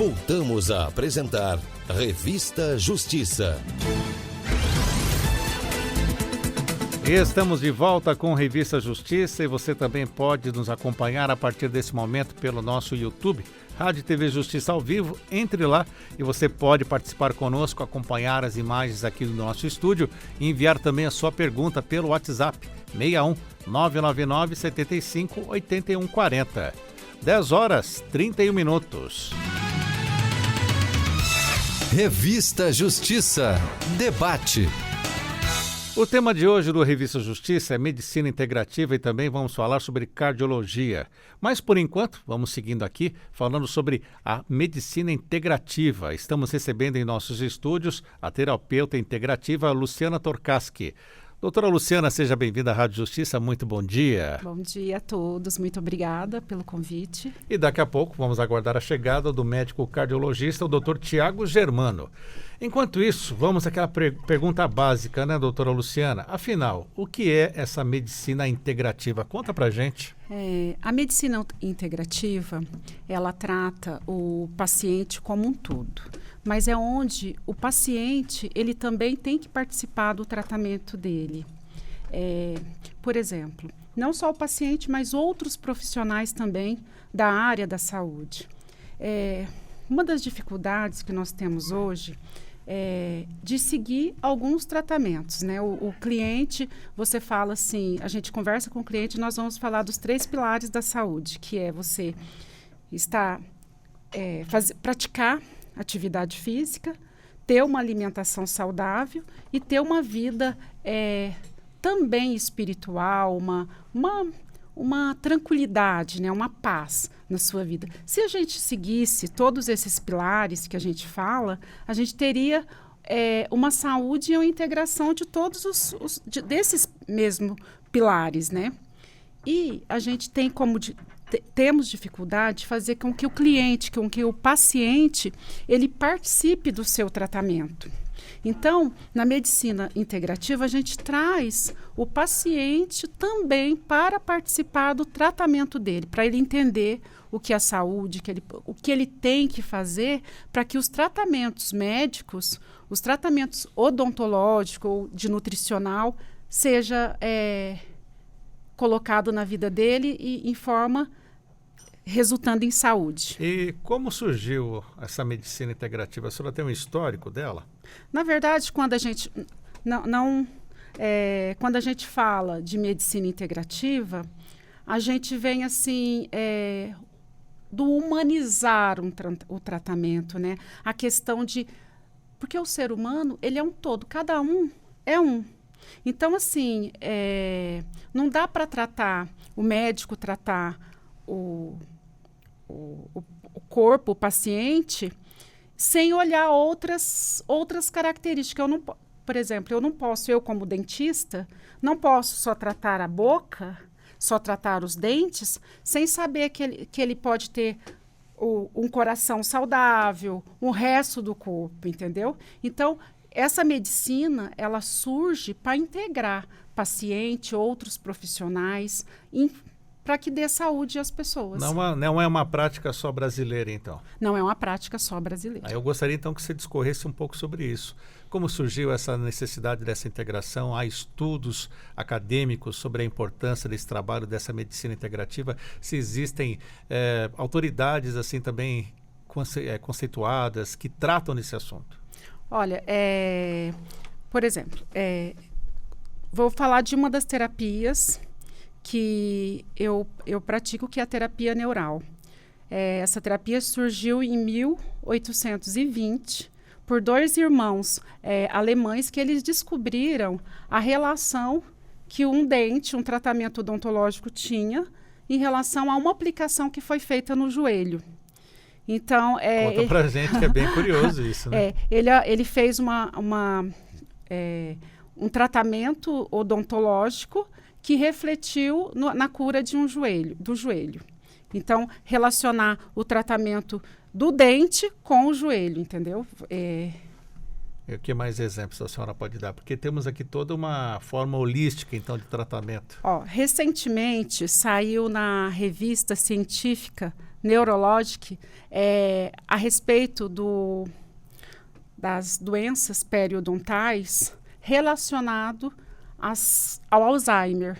Voltamos a apresentar Revista Justiça. Estamos de volta com Revista Justiça e você também pode nos acompanhar a partir desse momento pelo nosso YouTube, Rádio e TV Justiça ao vivo. Entre lá e você pode participar conosco, acompanhar as imagens aqui do nosso estúdio e enviar também a sua pergunta pelo WhatsApp 61 999 75 81 40. 10 horas 31 minutos. Revista Justiça. Debate. O tema de hoje do Revista Justiça é medicina integrativa e também vamos falar sobre cardiologia. Mas, por enquanto, vamos seguindo aqui, falando sobre a medicina integrativa. Estamos recebendo em nossos estúdios a terapeuta integrativa Luciana Torkasky. Doutora Luciana, seja bem-vinda à Rádio Justiça, muito bom dia. Bom dia a todos, muito obrigada pelo convite. E daqui a pouco vamos aguardar a chegada do médico cardiologista, o doutor Tiago Germano. Enquanto isso, vamos àquela pergunta básica, né, doutora Luciana? Afinal, o que é essa medicina integrativa? Conta pra gente. A medicina integrativa, ela trata o paciente como um todo, mas é onde o paciente, ele também tem que participar do tratamento dele. Por exemplo, não só o paciente, mas outros profissionais também da área da saúde. Uma das dificuldades que nós temos hoje de seguir alguns tratamentos, né? O cliente, você fala assim, a gente conversa com o cliente, nós vamos falar dos 3 pilares da saúde, que é você praticar atividade física, ter uma alimentação saudável e ter uma vida também espiritual, uma tranquilidade, né? Uma paz na sua vida. Se a gente seguisse todos esses pilares que a gente fala, a gente teria uma saúde e uma integração de todos desses mesmos pilares, né? E a gente tem temos dificuldade de fazer com que o cliente, com que o paciente, ele participe do seu tratamento. Então, na medicina integrativa, a gente traz o paciente também para participar do tratamento dele, para ele entender o que é a saúde, o que ele tem que fazer para que os tratamentos médicos, os tratamentos odontológicos ou de nutricional, seja colocado na vida dele e em forma resultando em saúde. E como surgiu essa medicina integrativa? A senhora tem um histórico dela? Na verdade, quando a gente quando a gente fala de medicina integrativa, a gente vem assim do humanizar o tratamento, né? A questão de porque o ser humano ele é um todo, cada um é um. Então assim não dá para tratar o médico tratar o corpo, o paciente, sem olhar outras características. Por exemplo, eu como dentista, não posso só tratar a boca, só tratar os dentes, sem saber que ele pode ter um coração saudável, o resto do corpo, entendeu? Então, essa medicina, ela surge para integrar paciente, outros profissionais, para que dê saúde às pessoas. Não é uma prática só brasileira, então? Não é uma prática só brasileira. Eu gostaria, então, que você discorresse um pouco sobre isso. Como surgiu essa necessidade dessa integração? Há estudos acadêmicos sobre a importância desse trabalho, dessa medicina integrativa? Se existem autoridades, assim, também conceituadas que tratam desse assunto? Olha, por exemplo, vou falar de uma das terapias que eu pratico, que é a terapia neural. Essa terapia surgiu em 1820 por 2 irmãos alemães que eles descobriram a relação que um tratamento odontológico tinha em relação a uma aplicação que foi feita no joelho. Então, conta pra gente que é bem curioso isso, né? Ele fez um tratamento odontológico que refletiu na cura do joelho. Então, relacionar o tratamento do dente com o joelho, entendeu? E o que mais exemplos a senhora pode dar? Porque temos aqui toda uma forma holística, então, de tratamento. Recentemente saiu na revista científica Neurologic a respeito das doenças periodontais relacionado ao Alzheimer.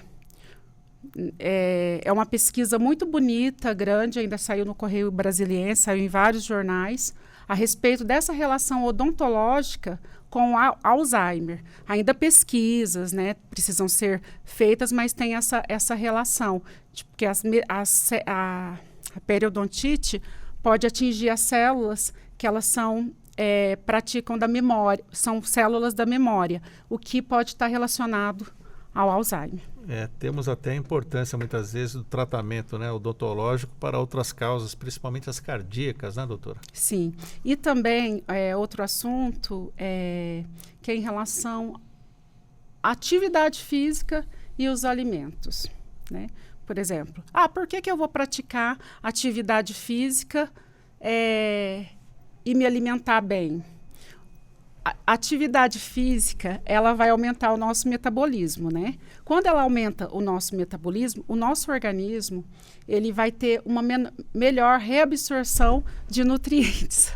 É uma pesquisa muito bonita, grande, ainda saiu no Correio Brasiliense, saiu em vários jornais, a respeito dessa relação odontológica com Alzheimer. Ainda pesquisas, né, precisam ser feitas, mas tem essa relação, porque a periodontite pode atingir as células que elas praticam da memória, são células da memória, o que pode estar relacionado ao Alzheimer. Temos até a importância, muitas vezes, do tratamento, né, odontológico para outras causas, principalmente as cardíacas, né, doutora? Sim. E também, outro assunto, que é em relação à atividade física e os alimentos, né? Por exemplo, por que eu vou praticar atividade física e me alimentar bem? A atividade física, ela vai aumentar o nosso metabolismo, né? Quando ela aumenta o nosso metabolismo, o nosso organismo, ele vai ter uma melhor reabsorção de nutrientes.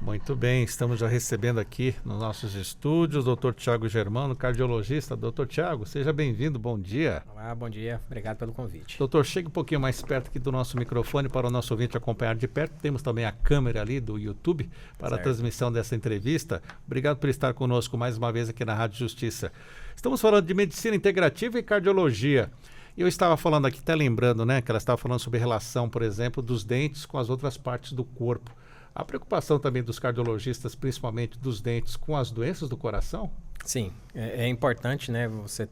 Muito bem, estamos já recebendo aqui nos nossos estúdios o Dr. Thiago Germano, cardiologista. Dr. Thiago, seja bem-vindo, bom dia. Olá, bom dia, obrigado pelo convite. Doutor, chegue um pouquinho mais perto aqui do nosso microfone para o nosso ouvinte acompanhar de perto. Temos também a câmera ali do YouTube para a transmissão dessa entrevista. Obrigado por estar conosco mais uma vez aqui na Rádio Justiça. Estamos falando de medicina integrativa e cardiologia. Eu estava falando aqui, até lembrando, né, que ela estava falando sobre a relação, por exemplo, dos dentes com as outras partes do corpo. A preocupação também dos cardiologistas, principalmente dos dentes, com as doenças do coração? Sim, é importante, né, você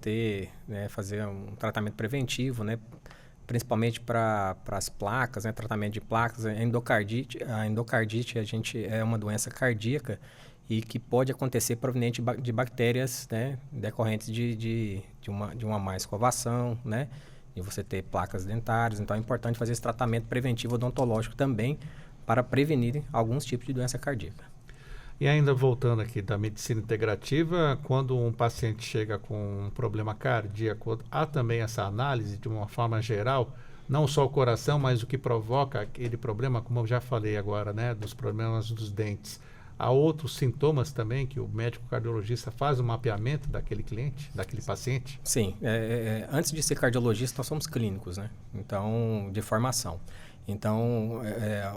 fazer um tratamento preventivo, né, principalmente para as placas, né, tratamento de placas. A endocardite é uma doença cardíaca e que pode acontecer proveniente de bactérias, né, decorrentes de uma má escovação, né, de você ter placas dentárias. Então é importante fazer esse tratamento preventivo odontológico também, para prevenir alguns tipos de doença cardíaca. E ainda voltando aqui da medicina integrativa, quando um paciente chega com um problema cardíaco, há também essa análise de uma forma geral, não só o coração, mas o que provoca aquele problema, como eu já falei agora, né, dos problemas dos dentes. Há outros sintomas também que o médico cardiologista faz um mapeamento daquele cliente, daquele paciente? Sim, antes de ser cardiologista, nós somos clínicos, né? Então, de formação. Então,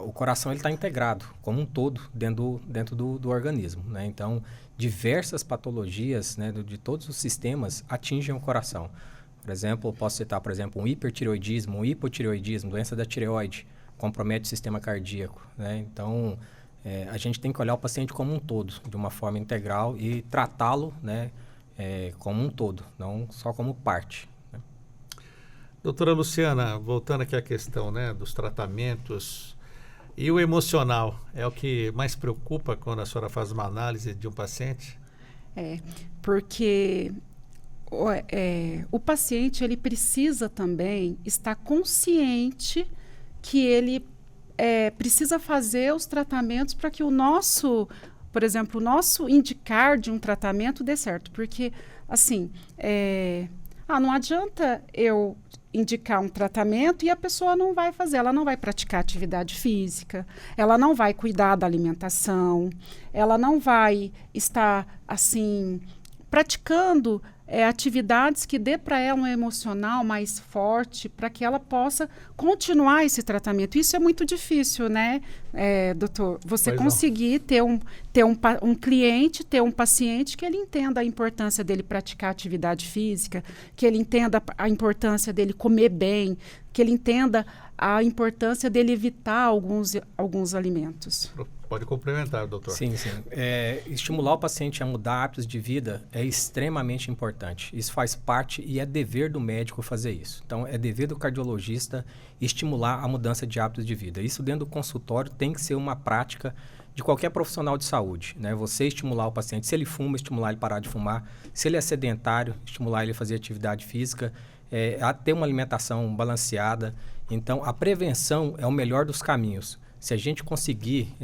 o coração está integrado como um todo dentro do organismo, né? Então, diversas patologias, né, de todos os sistemas atingem o coração. Por exemplo, eu posso citar, um hipertireoidismo, um hipotireoidismo, doença da tireoide, compromete o sistema cardíaco, né? Então, a gente tem que olhar o paciente como um todo, de uma forma integral e tratá-lo, né, como um todo, não só como parte. Doutora Luciana, voltando aqui à questão, né, dos tratamentos, e o emocional é o que mais preocupa quando a senhora faz uma análise de um paciente? Porque o paciente ele precisa também estar consciente que ele precisa fazer os tratamentos para que o nosso indicar de um tratamento dê certo. Porque, assim, não adianta eu indicar um tratamento e a pessoa não vai fazer, ela não vai praticar atividade física, ela não vai cuidar da alimentação, ela não vai estar, assim, praticando atividades que dê para ela um emocional mais forte, para que ela possa continuar esse tratamento. Isso é muito difícil, né, doutor? Você conseguir ter um cliente, ter um paciente que ele entenda a importância dele praticar atividade física, que ele entenda a importância dele comer bem, que ele entenda a importância dele evitar alguns alimentos. Pode complementar, doutor. Sim. Estimular o paciente a mudar hábitos de vida é extremamente importante. Isso faz parte e é dever do médico fazer isso. Então, é dever do cardiologista estimular a mudança de hábitos de vida. Isso dentro do consultório tem que ser uma prática de qualquer profissional de saúde, né? Você estimular o paciente, se ele fuma, estimular ele a parar de fumar. Se ele é sedentário, estimular ele a fazer atividade física, a ter uma alimentação balanceada. Então, a prevenção é o melhor dos caminhos. Se a gente conseguir,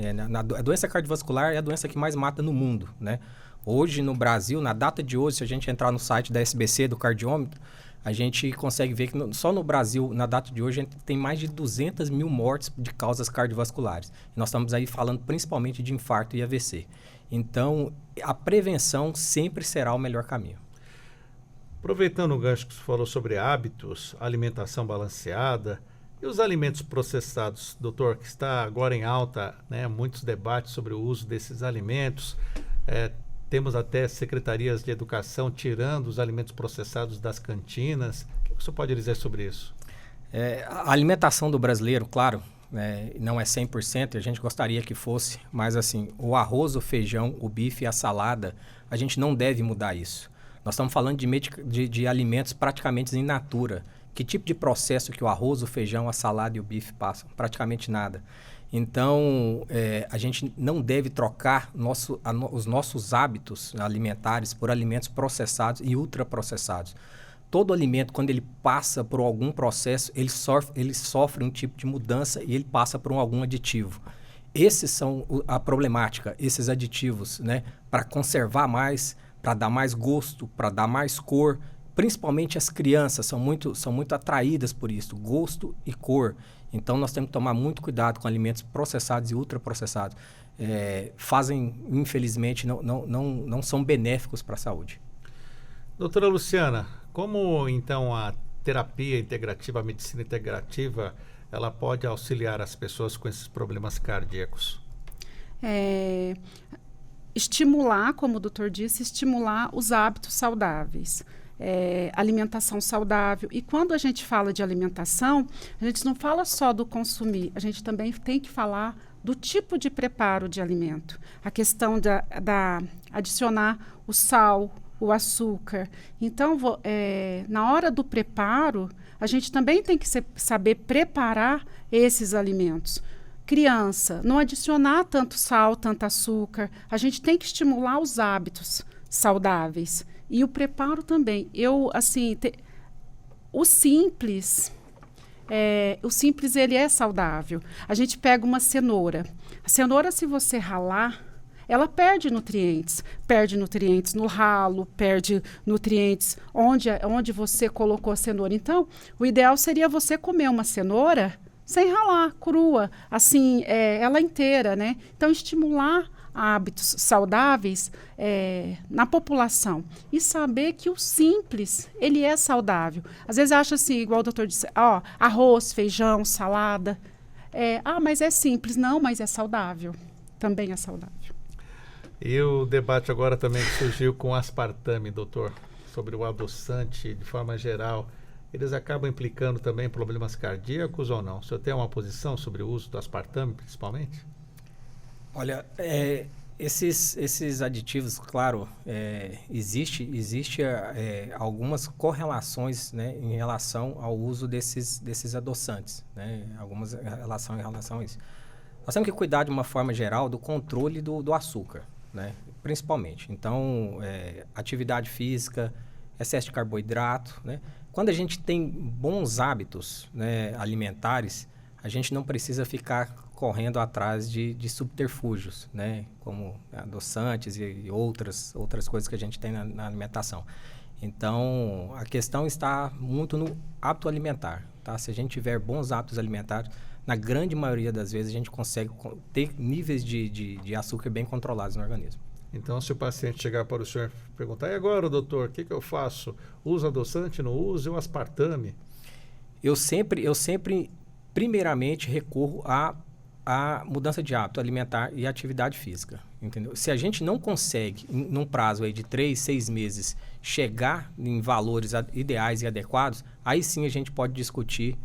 a doença cardiovascular é a doença que mais mata no mundo, né? Hoje, no Brasil, na data de hoje, se a gente entrar no site da SBC, do cardiômetro, A gente consegue ver que só no Brasil, na data de hoje, a gente tem mais de 200 mil mortes de causas cardiovasculares. Nós estamos aí falando principalmente de infarto e AVC. Então, a prevenção sempre será o melhor caminho. Aproveitando o gancho que você falou sobre hábitos, alimentação balanceada e os alimentos processados, doutor, que está agora em alta, né, muitos debates sobre o uso desses alimentos. Temos até secretarias de educação tirando os alimentos processados das cantinas. O que você pode dizer sobre isso? A alimentação do brasileiro, claro, não é 100%, a gente gostaria que fosse, mas assim, o arroz, o feijão, o bife e a salada, a gente não deve mudar isso. Nós estamos falando de alimentos praticamente in natura. Que tipo de processo que o arroz, o feijão, a salada e o bife passam? Praticamente nada. Então, a gente não deve trocar os nossos hábitos alimentares por alimentos processados e ultraprocessados. Todo alimento, quando ele passa por algum processo, ele sofre um tipo de mudança e ele passa por algum aditivo. Esses são a problemática, esses aditivos, né? Para conservar mais, para dar mais gosto, para dar mais cor. Principalmente as crianças são muito atraídas por isso, gosto e cor. Então, nós temos que tomar muito cuidado com alimentos processados e ultraprocessados. Infelizmente, não são benéficos para a saúde. Doutora Luciana, como então a terapia integrativa, a medicina integrativa, ela pode auxiliar as pessoas com esses problemas cardíacos? Estimular, como o doutor disse, estimular os hábitos saudáveis. Alimentação saudável. E quando a gente fala de alimentação, a gente não fala só do consumir, a gente também tem que falar do tipo de preparo de alimento. A questão da adicionar o sal, o açúcar. Então, na hora do preparo, a gente também tem que saber preparar esses alimentos. Criança, não adicionar tanto sal, tanto açúcar. A gente tem que estimular os hábitos saudáveis. E o preparo também. O simples, ele é saudável. A gente pega uma cenoura. A cenoura, se você ralar, ela perde nutrientes. Perde nutrientes no ralo, perde nutrientes onde você colocou a cenoura. Então, o ideal seria você comer uma cenoura sem ralar, crua, assim, ela inteira, né? Então, estimular hábitos saudáveis na população e saber que o simples, ele é saudável. Às vezes acha assim, igual o doutor disse, arroz, feijão, salada. Mas é simples. Não, mas é saudável. Também é saudável. E o debate agora também surgiu com aspartame, doutor, sobre o adoçante de forma geral. Eles acabam implicando também problemas cardíacos ou não? O senhor tem uma posição sobre o uso do aspartame, principalmente? Olha, esses aditivos, claro, existe algumas correlações, né, em relação ao uso desses adoçantes, né, algumas relação em relação a isso. Nós temos que cuidar de uma forma geral do controle do açúcar, né, principalmente. Então, atividade física, excesso de carboidrato, né. Quando a gente tem bons hábitos, né, alimentares, a gente não precisa ficar correndo atrás de subterfúgios, né? Como adoçantes e outras coisas que a gente tem na alimentação. Então, a questão está muito no hábito alimentar. Tá? Se a gente tiver bons hábitos alimentares, na grande maioria das vezes a gente consegue ter níveis de açúcar bem controlados no organismo. Então, se o paciente chegar para o senhor e perguntar, e agora, doutor, o que eu faço? Uso adoçante, não uso? O aspartame? Eu sempre primeiramente, recorro à mudança de hábito alimentar e atividade física, entendeu? Se a gente não consegue, num prazo aí de 3, 6 meses, chegar em valores ideais e adequados, aí sim a gente pode discutir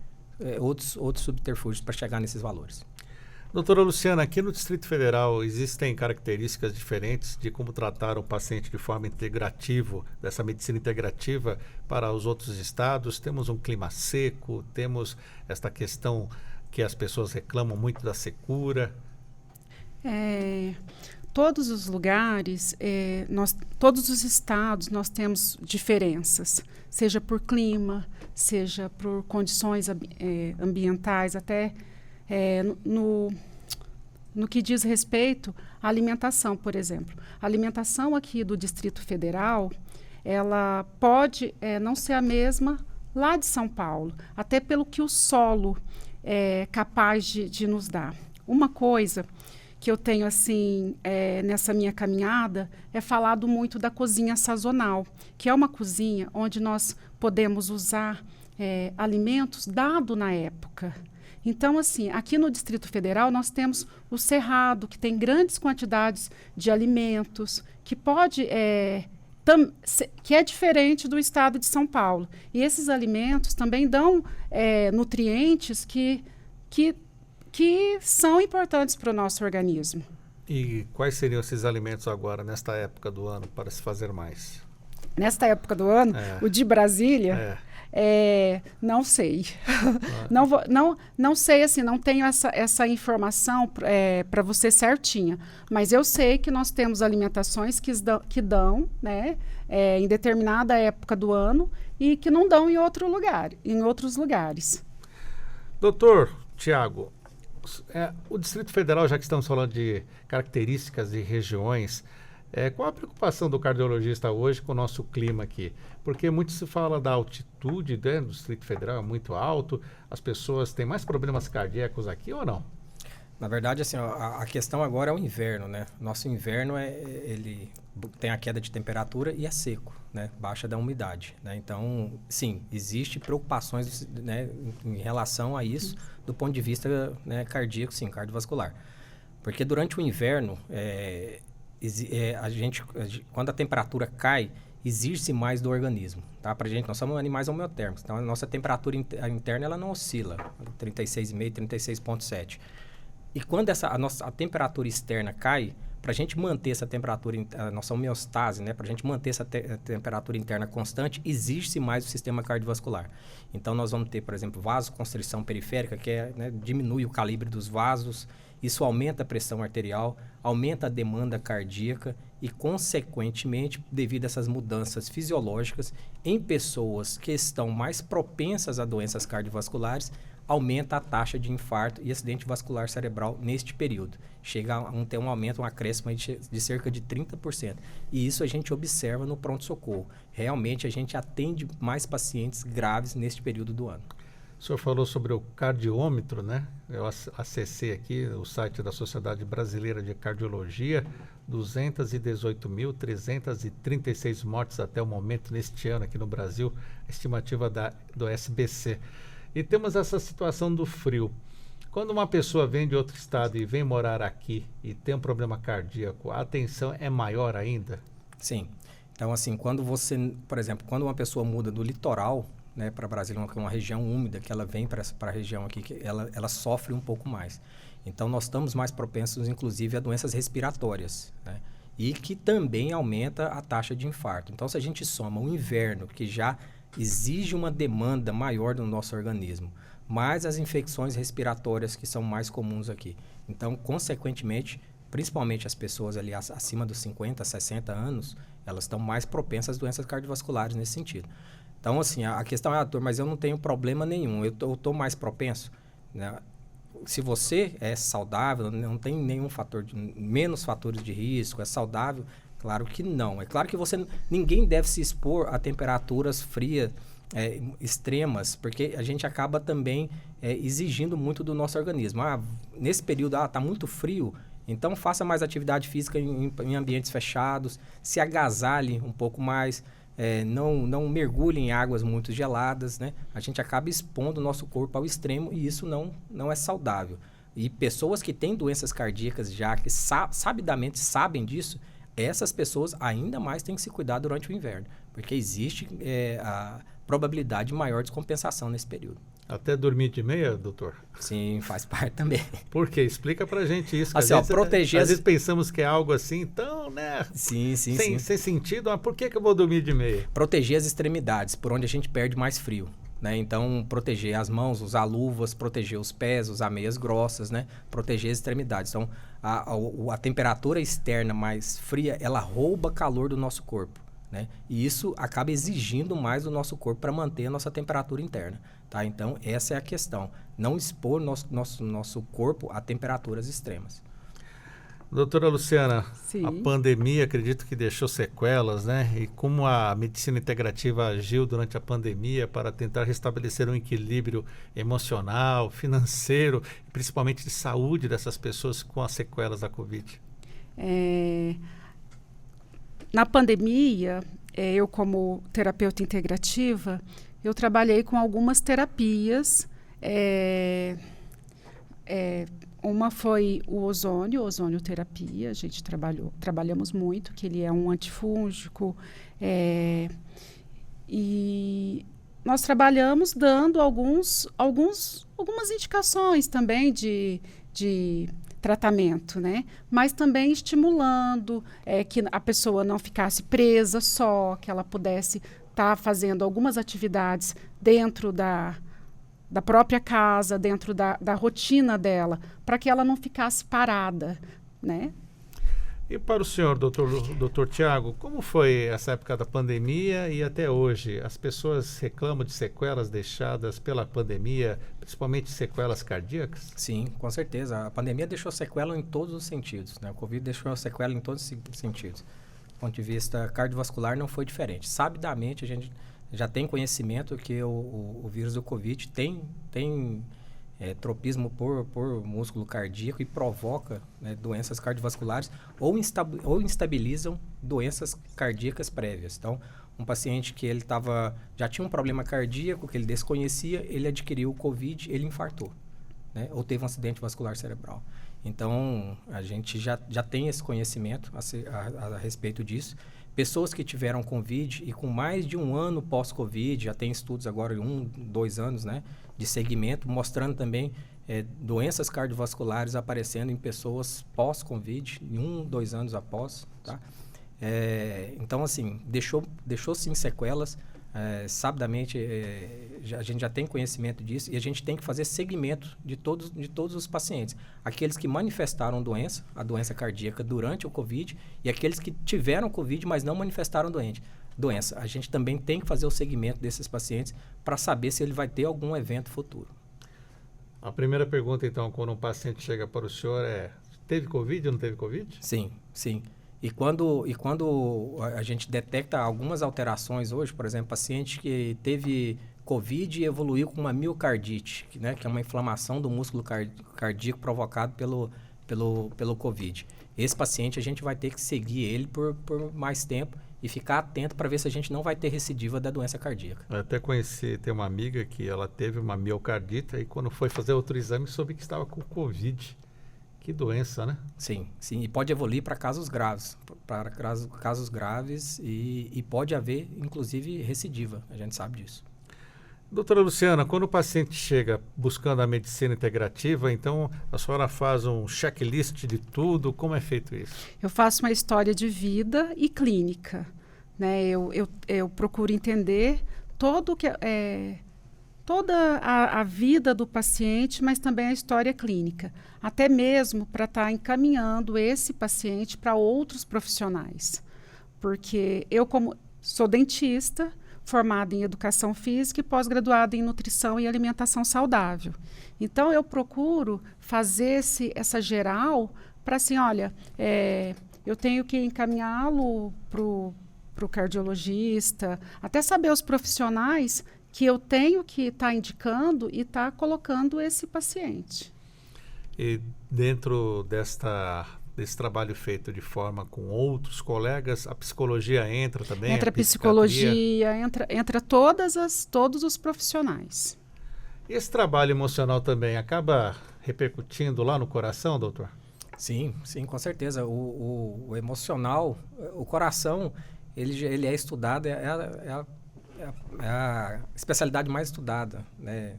outros subterfúgios para chegar nesses valores. Doutora Luciana, aqui no Distrito Federal existem características diferentes de como tratar o paciente de forma integrativa, dessa medicina integrativa para os outros estados. Temos um clima seco, temos esta questão que as pessoas reclamam muito da secura. Todos os lugares, todos os estados, nós temos diferenças, seja por clima, seja por condições ambientais, até no que diz respeito à alimentação, por exemplo. A alimentação aqui do Distrito Federal, ela pode não ser a mesma lá de São Paulo, até pelo que o solo é capaz de nos dar. Uma coisa que eu tenho assim nessa minha caminhada é falado muito da cozinha sazonal, que é uma cozinha onde nós podemos usar alimentos dado na época. Então, assim, aqui no Distrito Federal nós temos o Cerrado, que tem grandes quantidades de alimentos, que pode que é diferente do estado de São Paulo. E esses alimentos também dão nutrientes que são importantes para o nosso organismo. E quais seriam esses alimentos agora, nesta época do ano, para se fazer mais? Nesta época do ano, o de Brasília, não sei. Não sei, assim, não tenho essa informação para você certinha. Mas eu sei que nós temos alimentações que dão, né, em determinada época do ano e que não dão em outros lugares. Doutor Tiago, o Distrito Federal, já que estamos falando de características de regiões, qual a preocupação do cardiologista hoje com o nosso clima aqui? Porque muito se fala da altitude, né, do Distrito Federal, é muito alto, as pessoas têm mais problemas cardíacos aqui ou não? Na verdade, assim, a questão agora é o inverno, né? Nosso inverno ele tem a queda de temperatura e é seco, né? Baixa da umidade, né? Então, sim, existe preocupações, né, em relação a isso, do ponto de vista, né, cardíaco, sim, cardiovascular. Porque durante o inverno, quando a temperatura cai, exige mais do organismo, tá? Pra gente, nós somos animais homeotérmicos, então a nossa temperatura interna ela não oscila, 36,5, 36,7. E quando a temperatura externa cai, para a gente manter essa temperatura, a nossa homeostase, né, para a gente manter essa temperatura interna constante, exige-se mais o sistema cardiovascular. Então, nós vamos ter, por exemplo, vasoconstrição periférica, que né, diminui o calibre dos vasos, isso aumenta a pressão arterial, aumenta a demanda cardíaca e, consequentemente, devido a essas mudanças fisiológicas, em pessoas que estão mais propensas a doenças cardiovasculares, aumenta a taxa de infarto e acidente vascular cerebral neste período. Chega a ter um aumento, um acréscimo de cerca de 30%. E isso a gente observa no pronto-socorro. Realmente a gente atende mais pacientes graves neste período do ano. O senhor falou sobre o cardiômetro, né? Eu acessei aqui o site da Sociedade Brasileira de Cardiologia, 218.336 mortes até o momento neste ano aqui no Brasil, a estimativa do SBC. E temos essa situação do frio. Quando uma pessoa vem de outro estado e vem morar aqui e tem um problema cardíaco, a atenção é maior ainda? Sim. Então, assim, quando por exemplo, quando uma pessoa muda do litoral, né, para Brasília, que é uma região úmida, que ela vem para a região aqui, que ela sofre um pouco mais. Então, nós estamos mais propensos, inclusive, a doenças respiratórias, né? E que também aumenta a taxa de infarto. Então, se a gente soma o inverno, que já exige uma demanda maior do nosso organismo, mais as infecções respiratórias que são mais comuns aqui. Então, consequentemente, principalmente as pessoas ali acima dos 50, 60 anos, elas estão mais propensas às doenças cardiovasculares nesse sentido. Então, assim, a questão é, doutor, mas eu não tenho problema nenhum, eu estou mais propenso, né? Se você é saudável, não tem nenhum menos fatores de risco, é saudável, claro que não. É claro que ninguém deve se expor a temperaturas frias extremas, porque a gente acaba também exigindo muito do nosso organismo. Nesse período, está muito frio, então faça mais atividade física em ambientes fechados, se agasalhe um pouco mais, não mergulhe em águas muito geladas, né? A gente acaba expondo o nosso corpo ao extremo e isso não é saudável. E pessoas que têm doenças cardíacas já, que sabidamente sabem disso, essas pessoas ainda mais têm que se cuidar durante o inverno, porque existe a probabilidade maior de descompensação nesse período. Até dormir de meia, doutor? Sim, faz parte também. Por quê? Explica pra gente isso. Assim, às vezes pensamos que é algo assim, então, né? Sim. Sem sentido, mas por que eu vou dormir de meia? Proteger as extremidades, por onde a gente perde mais frio, né? Então, proteger as mãos, usar luvas, proteger os pés, usar meias grossas, né? Proteger as extremidades. Então, a temperatura externa mais fria, ela rouba calor do nosso corpo, né? E isso acaba exigindo mais do nosso corpo para manter a nossa temperatura interna, tá? Então, essa é a questão. Não expor nosso corpo a temperaturas extremas. Doutora Luciana, Sim. a pandemia acredito que deixou sequelas, né? E como a medicina integrativa agiu durante a pandemia para tentar restabelecer um equilíbrio emocional, financeiro, e principalmente de saúde dessas pessoas com as sequelas da Covid? Na pandemia, eu como terapeuta integrativa, eu trabalhei com algumas terapias. Uma foi o ozonioterapia, a gente trabalhamos muito, que ele é um antifúngico, e nós trabalhamos dando algumas indicações também de tratamento, né? Mas também estimulando que a pessoa não ficasse presa só, que ela pudesse estar fazendo algumas atividades dentro da própria casa, dentro da rotina dela, para que ela não ficasse parada, né? E para o senhor, doutor Tiago, como foi essa época da pandemia e até hoje? As pessoas reclamam de sequelas deixadas pela pandemia, principalmente sequelas cardíacas? Sim, com certeza. A pandemia deixou sequela em todos os sentidos, né? O Covid deixou sequela em todos os sentidos. Do ponto de vista cardiovascular não foi diferente. Sabidamente, a gente já tem conhecimento que o vírus do Covid tem tropismo por músculo cardíaco e provoca, né, doenças cardiovasculares ou instabilizam doenças cardíacas prévias. Então, um paciente que ele já tinha um problema cardíaco que ele desconhecia, ele adquiriu o Covid, ele infartou, né, ou teve um acidente vascular cerebral. Então, a gente já tem esse conhecimento a respeito disso. Pessoas que tiveram Covid e com mais de um ano pós-Covid, já tem estudos agora de 2 anos, né, de segmento, mostrando também doenças cardiovasculares aparecendo em pessoas pós-Covid, 2 anos após, tá? Então, assim, deixou sim sequelas, sabidamente, a gente já tem conhecimento disso e a gente tem que fazer segmento de todos os pacientes. Aqueles que manifestaram a doença cardíaca durante o Covid e aqueles que tiveram Covid, mas não manifestaram doença. A gente também tem que fazer o segmento desses pacientes para saber se ele vai ter algum evento futuro. A primeira pergunta, então, quando um paciente chega para o senhor teve Covid ou não teve Covid? Sim, sim. E quando a gente detecta algumas alterações hoje, por exemplo, paciente que teve Covid e evoluiu com uma miocardite, né, que é uma inflamação do músculo cardíaco provocado pelo Covid. Esse paciente a gente vai ter que seguir ele por mais tempo e ficar atento para ver se a gente não vai ter recidiva da doença cardíaca. Eu até tem uma amiga que ela teve uma miocardite e quando foi fazer outro exame soube que estava com Covid. Que doença, né? Sim, sim. E pode evoluir para casos graves. E pode haver, inclusive, recidiva. A gente sabe disso. Doutora Luciana, quando o paciente chega buscando a medicina integrativa, então a senhora faz um checklist de tudo. Como é feito isso? Eu faço uma história de vida e clínica, né? Eu procuro entender toda a vida do paciente, mas também a história clínica, até mesmo para estar encaminhando esse paciente para outros profissionais. Porque eu, como sou dentista, formada em educação física e pós-graduada em nutrição e alimentação saudável. Então, eu procuro fazer essa geral para assim, olha, eu tenho que encaminhá-lo para o cardiologista, até saber os profissionais que eu tenho que estar indicando e estar colocando esse paciente. E dentro desse trabalho feito de forma com outros colegas, a psicologia entra também? Entra a psicologia, entra todos os profissionais. E esse trabalho emocional também acaba repercutindo lá no coração, doutor? Sim, sim, com certeza. O emocional, o coração, ele é estudado, é a especialidade mais estudada, né?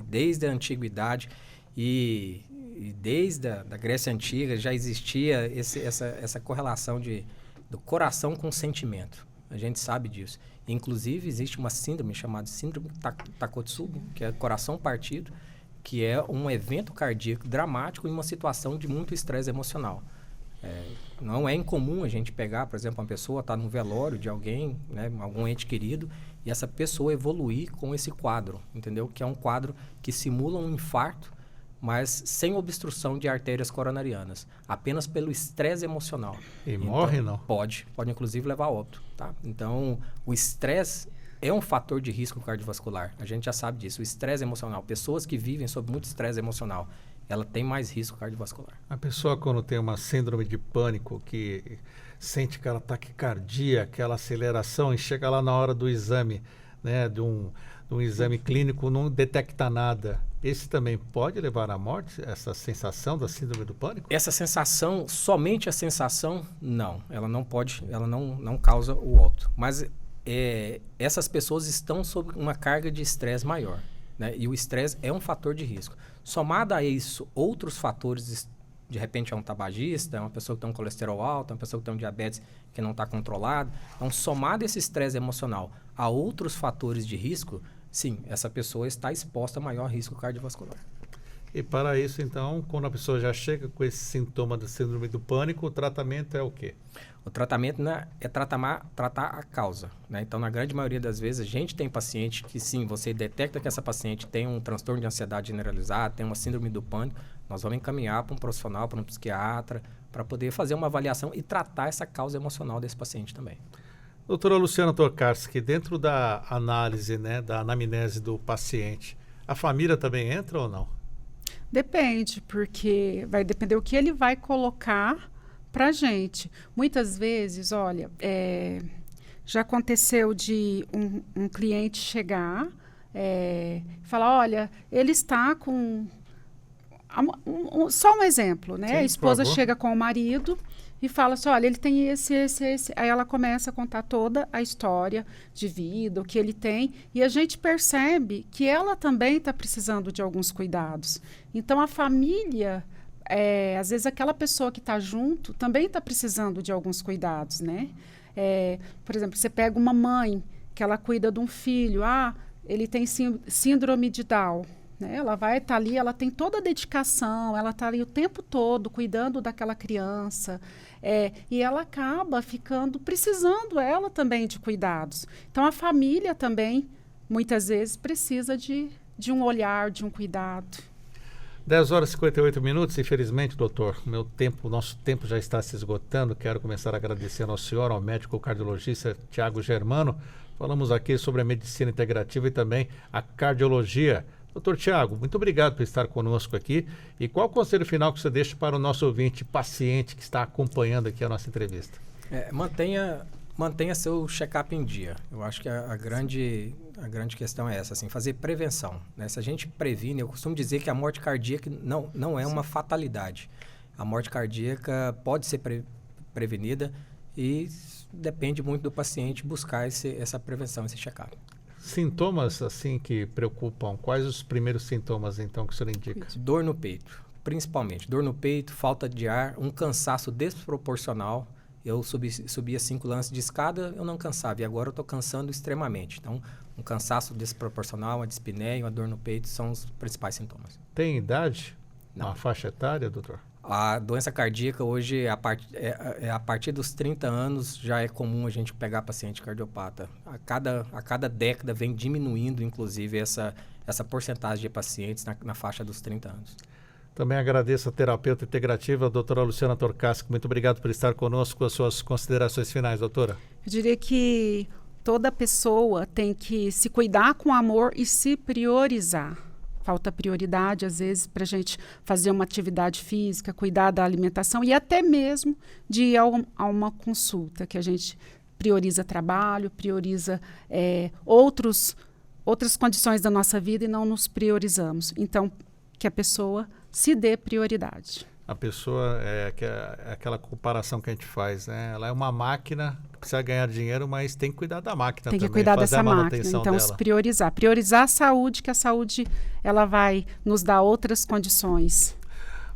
Desde a antiguidade e desde a Grécia Antiga já existia essa correlação do coração com o sentimento. A gente sabe disso. Inclusive, existe uma síndrome chamada síndrome Takotsubo, que é coração partido, que é um evento cardíaco dramático em uma situação de muito estresse emocional. Não é incomum a gente pegar, por exemplo, uma pessoa está no velório de alguém, né, algum ente querido, e essa pessoa evoluir com esse quadro, entendeu? Que é um quadro que simula um infarto, mas sem obstrução de artérias coronarianas, apenas pelo estresse emocional. E morre, não? Pode inclusive levar a óbito, tá? Então, o estresse é um fator de risco cardiovascular. A gente já sabe disso. O estresse emocional. Pessoas que vivem sob muito estresse emocional, ela tem mais risco cardiovascular. A pessoa, quando tem uma síndrome de pânico, que sente aquela taquicardia, aquela aceleração, e chega lá na hora do exame, né, de um exame clínico, não detecta nada. Esse também pode levar à morte, essa sensação da síndrome do pânico? Essa sensação, somente a sensação, não. Ela não pode, ela não causa o óbito. Mas essas pessoas estão sob uma carga de estresse maior, né? E o estresse é um fator de risco. Somado a isso, outros fatores, de repente é um tabagista, é uma pessoa que tem um colesterol alto, é uma pessoa que tem um diabetes que não está controlado. Então, somado esse estresse emocional a outros fatores de risco, sim, essa pessoa está exposta a maior risco cardiovascular. E para isso, então, quando a pessoa já chega com esse sintoma da síndrome do pânico, o tratamento é o quê? O tratamento, né, é tratar a causa, né? Então, na grande maioria das vezes, a gente tem paciente que, sim, você detecta que essa paciente tem um transtorno de ansiedade generalizada, tem uma síndrome do pânico, nós vamos encaminhar para um profissional, para um psiquiatra, para poder fazer uma avaliação e tratar essa causa emocional desse paciente também. Doutora Luciana Tokarski, dentro da análise, né, da anamnese do paciente, a família também entra ou não? Depende, porque vai depender o que ele vai colocar para a gente. Muitas vezes, olha, já aconteceu de um cliente chegar e falar, olha, ele está com... só um exemplo, né? Sim, a esposa por favor. chega com o marido e fala assim, olha, ele tem esse. Aí ela começa a contar toda a história de vida, o que ele tem, e a gente percebe que ela também está precisando de alguns cuidados. Então, a família, às vezes aquela pessoa que está junto também está precisando de alguns cuidados, né? Por exemplo, você pega uma mãe que ela cuida de um filho, ele tem síndrome de Down. Né? Ela vai estar ali, ela tem toda a dedicação, ela está ali o tempo todo cuidando daquela criança, e ela acaba precisando ela também de cuidados. Então, a família também, muitas vezes, precisa de um olhar, de um cuidado. 10 horas e 58 minutos, infelizmente, doutor, nosso tempo já está se esgotando. Quero começar agradecendo ao senhor, ao médico cardiologista Tiago Germano. Falamos aqui sobre a medicina integrativa e também a cardiologia. Doutor Tiago, muito obrigado por estar conosco aqui. E qual o conselho final que você deixa para o nosso ouvinte, paciente que está acompanhando aqui a nossa entrevista? Mantenha seu check-up em dia. Eu acho que a grande questão é essa, assim, fazer prevenção, né? Se a gente previne, eu costumo dizer que a morte cardíaca não é uma fatalidade. A morte cardíaca pode ser prevenida e depende muito do paciente buscar essa prevenção, esse check-up. Sintomas, assim, que preocupam, quais os primeiros sintomas, então, que o senhor indica? Dor no peito, principalmente. Dor no peito, falta de ar, um cansaço desproporcional. Eu subia 5 lances de escada, eu não cansava, e agora eu estou cansando extremamente. Então, um cansaço desproporcional, uma dispneia, uma dor no peito são os principais sintomas. Tem idade? Não. Uma faixa etária, doutor? A doença cardíaca hoje, a partir dos 30 anos, já é comum a gente pegar paciente cardiopata. A cada década vem diminuindo, inclusive, essa porcentagem de pacientes na faixa dos 30 anos. Também agradeço a terapeuta integrativa, a doutora Luciana Tokarski. Muito obrigado por estar conosco. As suas considerações finais, doutora. Eu diria que toda pessoa tem que se cuidar com amor e se priorizar. Falta prioridade, às vezes, para a gente fazer uma atividade física, cuidar da alimentação e até mesmo de ir a uma consulta, que a gente prioriza trabalho, prioriza outras condições da nossa vida e não nos priorizamos. Então, que a pessoa se dê prioridade. A pessoa, é aquela comparação que a gente faz, né? Ela é uma máquina que precisa ganhar dinheiro, mas tem que cuidar da máquina também. Tem que cuidar dessa máquina, então dela. se priorizar. Priorizar a saúde, que a saúde ela vai nos dar outras condições.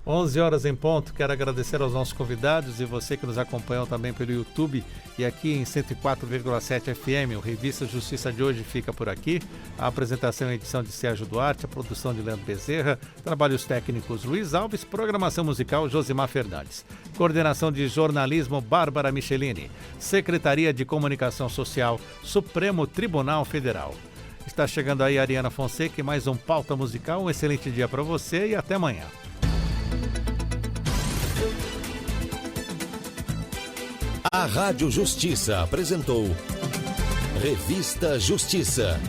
11 horas em ponto, quero agradecer aos nossos convidados e você que nos acompanhou também pelo YouTube e aqui em 104,7 FM. O Revista Justiça de hoje fica por aqui. A apresentação e edição de Sérgio Duarte, a produção de Leandro Bezerra, trabalhos técnicos Luiz Alves, programação musical Josimar Fernandes, coordenação de jornalismo Bárbara Michelini, Secretaria de Comunicação Social, Supremo Tribunal Federal. Está chegando aí a Ariana Fonseca e mais um Pauta Musical. Um excelente dia para você e até amanhã. A Rádio Justiça apresentou Revista Justiça.